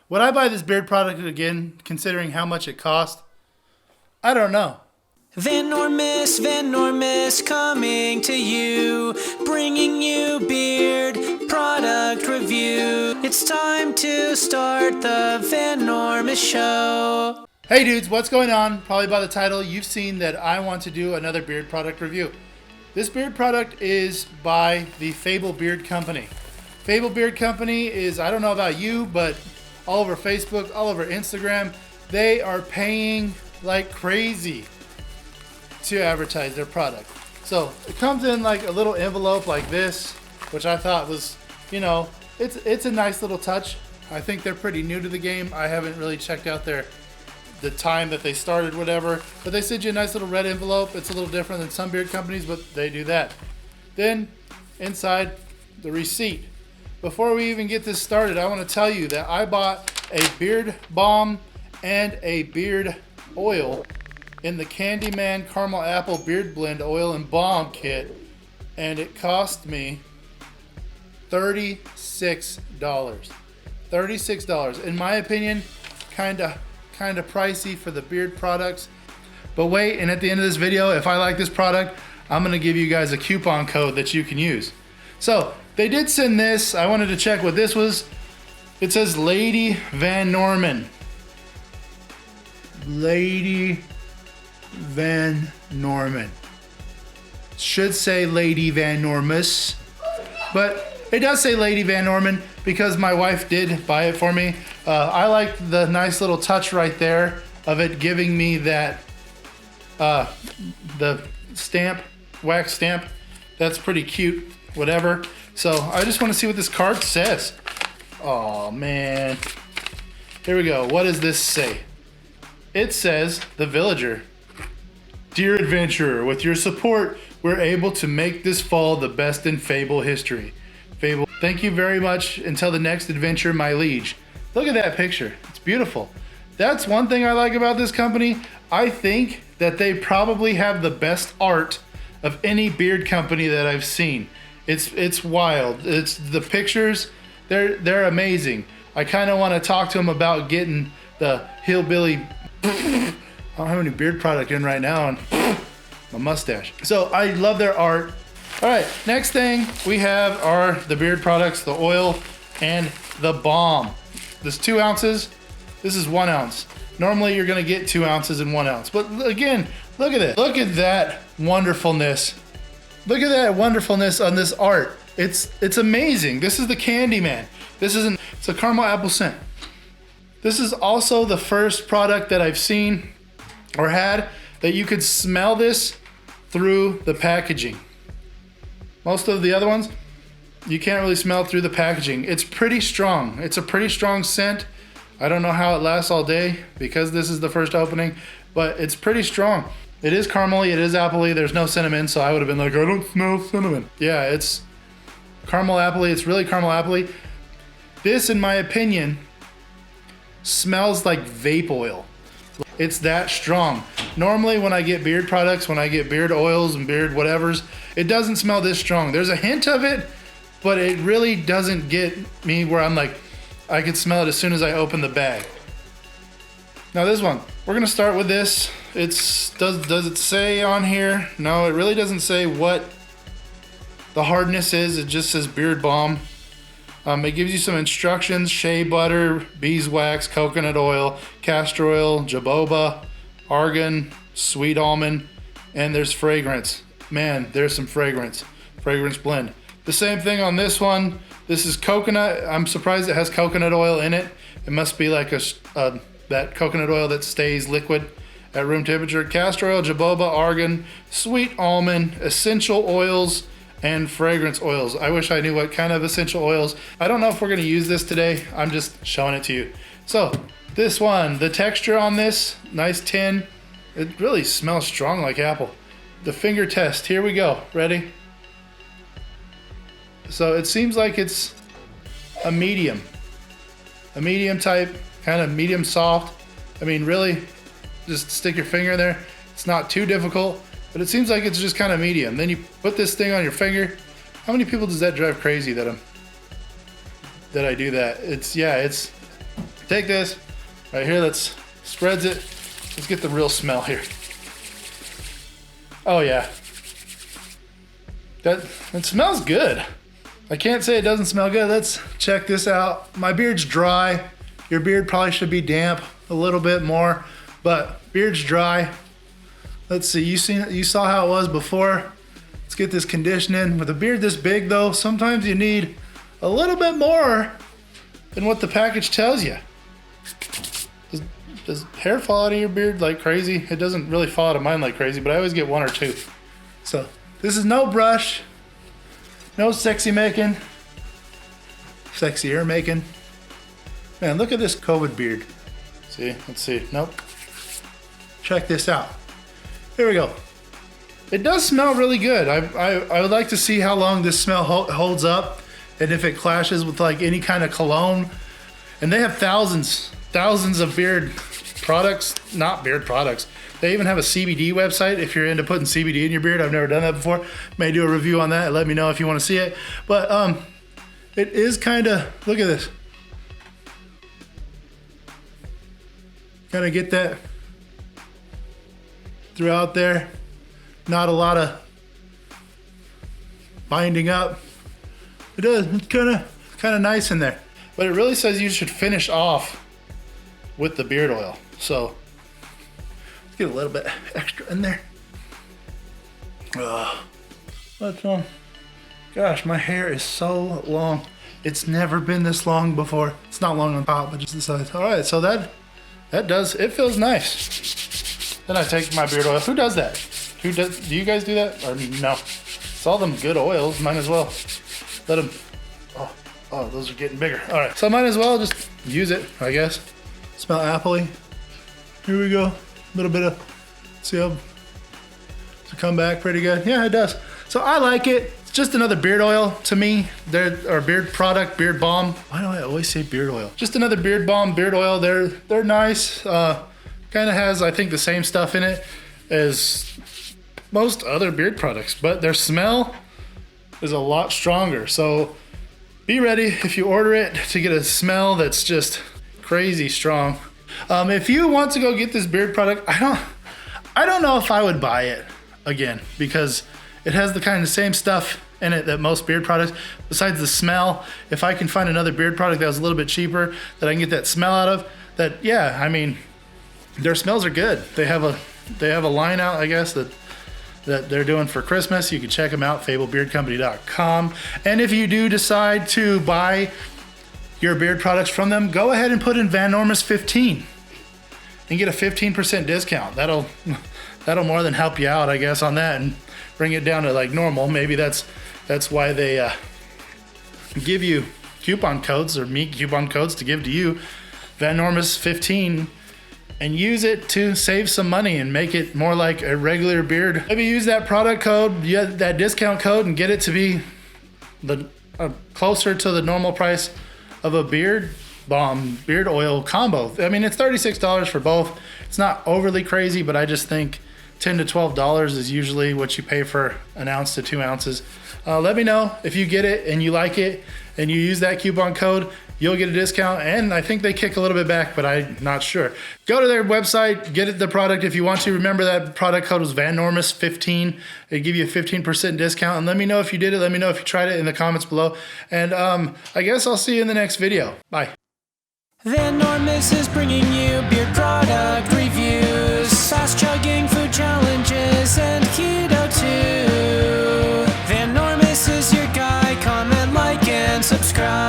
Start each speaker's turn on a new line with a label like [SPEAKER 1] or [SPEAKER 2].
[SPEAKER 1] Would I buy this beard product again, considering how much it cost? I don't know.
[SPEAKER 2] Venormous coming to you, bringing you beard product review. It's time to start the Venormous show.
[SPEAKER 1] Hey dudes, what's going on? Probably by the title, you've seen that I want to do another beard product review. This beard product is by the Fable Beard Company. Fable Beard Company is, I don't know about you, but all over Facebook, all over Instagram, they are paying like crazy to advertise their product. So it comes in like a little envelope like this, which I thought was, you know, it's a nice little touch. I think they're pretty new to the game. I haven't really checked out the time that they started, whatever, but they send you a nice little red envelope. It's a little different than some beard companies, but they do that. Then inside, the receipt. Before we even get this started, I want to tell you that I bought a beard balm and a beard oil in the Candyman Caramel Apple Beard Blend Oil and Balm kit, and it cost me $36. $36. In my opinion, kind of pricey for the beard products. But wait, and at the end of this video, if I like this product, I'm gonna give you guys a coupon code that you can use. So they did send this. I wanted to check what this was. It says Lady Van Norman. Lady Van Norman. Should say Lady Van Normus, but it does say Lady Van Norman because my wife did buy it for me. I like the nice little touch right there of it giving me that the stamp, wax stamp. That's pretty cute, whatever. So I just want to see what this card says. Oh man. Here we go. What does this say? It says, The Villager. Dear adventurer, with your support, we're able to make this fall the best in Fable history. Fable, thank you very much. Until the next adventure, my liege. Look at that picture. It's beautiful. That's one thing I like about this company. I think that they probably have the best art of any beard company that I've seen. It's wild. It's the pictures. They're amazing. I kind of want to talk to them about getting the hillbilly. I don't have any beard product in right now, and my mustache. So I love their art. All right, next thing we have are the beard products, the oil and the balm. This 2 ounces. This is 1 ounce. Normally you're gonna get 2 ounces in 1 ounce, but again, look at it. Look at that wonderfulness. Look at that wonderfulness on this art. It's amazing. This is the Candyman. It's a caramel apple scent. This is also the first product that I've seen or had that you could smell this through the packaging. Most of the other ones, you can't really smell through the packaging. It's pretty strong. It's a pretty strong scent. I don't know how it lasts all day because this is the first opening, but it's pretty strong. It is caramely, it is appley, there's no cinnamon, so I would have been like, I don't smell cinnamon. Yeah, it's caramel appley, it's really caramel appley. This, in my opinion, smells like vape oil. It's that strong. Normally when I get beard products, when I get beard oils and beard whatevers, it doesn't smell this strong. There's a hint of it, but it really doesn't get me where I'm like, I can smell it as soon as I open the bag. Now this one, we're gonna start with this. Does it say on here? No, it really doesn't say what the hardness is. It just says beard balm. It gives you some instructions: shea butter, beeswax, coconut oil, castor oil, jojoba, argan, sweet almond, and there's fragrance. Man, there's some fragrance blend. The same thing on this one. This is coconut. I'm surprised it has coconut oil in it. It must be like that coconut oil that stays liquid at room temperature. Castor oil, jojoba, argan, sweet almond, essential oils, and fragrance oils. I wish I knew what kind of essential oils. I don't know if we're gonna use this today. I'm just showing it to you. So this one, the texture on this, nice tin. It really smells strong like apple. The finger test, here we go. Ready? So it seems like it's a medium type, kind of medium soft. I mean, really, just stick your finger in there. It's not too difficult, but it seems like it's just kind of medium. Then you put this thing on your finger. How many people does that drive crazy that I do that? It's Take this right here, let's spreads it. Let's get the real smell here. Oh yeah. It smells good. I can't say it doesn't smell good. Let's check this out. My beard's dry. Your beard probably should be damp a little bit more, but beard's dry. Let's see, you saw how it was before. Let's get this conditioning. With a beard this big though, sometimes you need a little bit more than what the package tells you. Does hair fall out of your beard like crazy? It doesn't really fall out of mine like crazy, but I always get one or two. So this is no brush, no sexy making, sexy hair making. Man, look at this COVID beard. See, let's see, nope. Check this out. Here we go. It does smell really good. I would like to see how long this smell holds up and if it clashes with like any kind of cologne. And they have thousands of beard products, not beard products. They even have a CBD website if you're into putting CBD in your beard. I've never done that before. May do a review on that. Let me know if you want to see it. But it is kind of, look at this. Kind of get that throughout there. Not a lot of binding up. It does, it's kind of nice in there. But it really says you should finish off with the beard oil. So let's get a little bit extra in there. Gosh, my hair is so long. It's never been this long before. It's not long on top, but just the size. All right, so that does, it feels nice. Then I take my beard oil. Who does that? Do you guys do that? Or no? It's all them good oils, might as well. Let them, oh, those are getting bigger. All right, so I might as well just use it, I guess. Smell appley. Here we go. A little bit of, see how, does it come back pretty good? Yeah, it does. So I like it. It's just another beard oil to me. Or beard product, beard balm. Why do I always say beard oil? Just another beard balm, beard oil. They're nice. Kind of has, I think, the same stuff in it as most other beard products, but their smell is a lot stronger. So be ready if you order it to get a smell that's just crazy strong. If you want to go get this beard product, I don't know if I would buy it again because it has the kind of same stuff in it that most beard products, besides the smell. If I can find another beard product that was a little bit cheaper that I can get that smell out of, that, yeah, I mean, their smells are good. They have a line out, I guess, that they're doing for Christmas. You can check them out, fablebeardcompany.com. And if you do decide to buy your beard products from them, go ahead and put in Vanormous 15 and get a 15% discount. That'll more than help you out, I guess, on that and bring it down to like normal. Maybe that's why they give you coupon codes or meet coupon codes to give to you. Vanormous 15, and use it to save some money and make it more like a regular beard. Maybe use that product code, that discount code, and get it to be closer to the normal price of a beard balm, beard oil combo. I mean, it's $36 for both. It's not overly crazy, but I just think $10 to $12 is usually what you pay for an ounce to 2 ounces. Let me know if you get it and you like it and you use that coupon code. You'll get a discount, and I think they kick a little bit back, but I'm not sure. Go to their website, get the product if you want to. Remember that product code was Vanormous15. They give you a 15% discount, and let me know if you did it. Let me know if you tried it in the comments below, and I guess I'll see you in the next video. Bye.
[SPEAKER 2] Vanormous is bringing you beard product reviews, fast chugging food challenges, and keto too. Vanormous is your guy. Comment, like, and subscribe.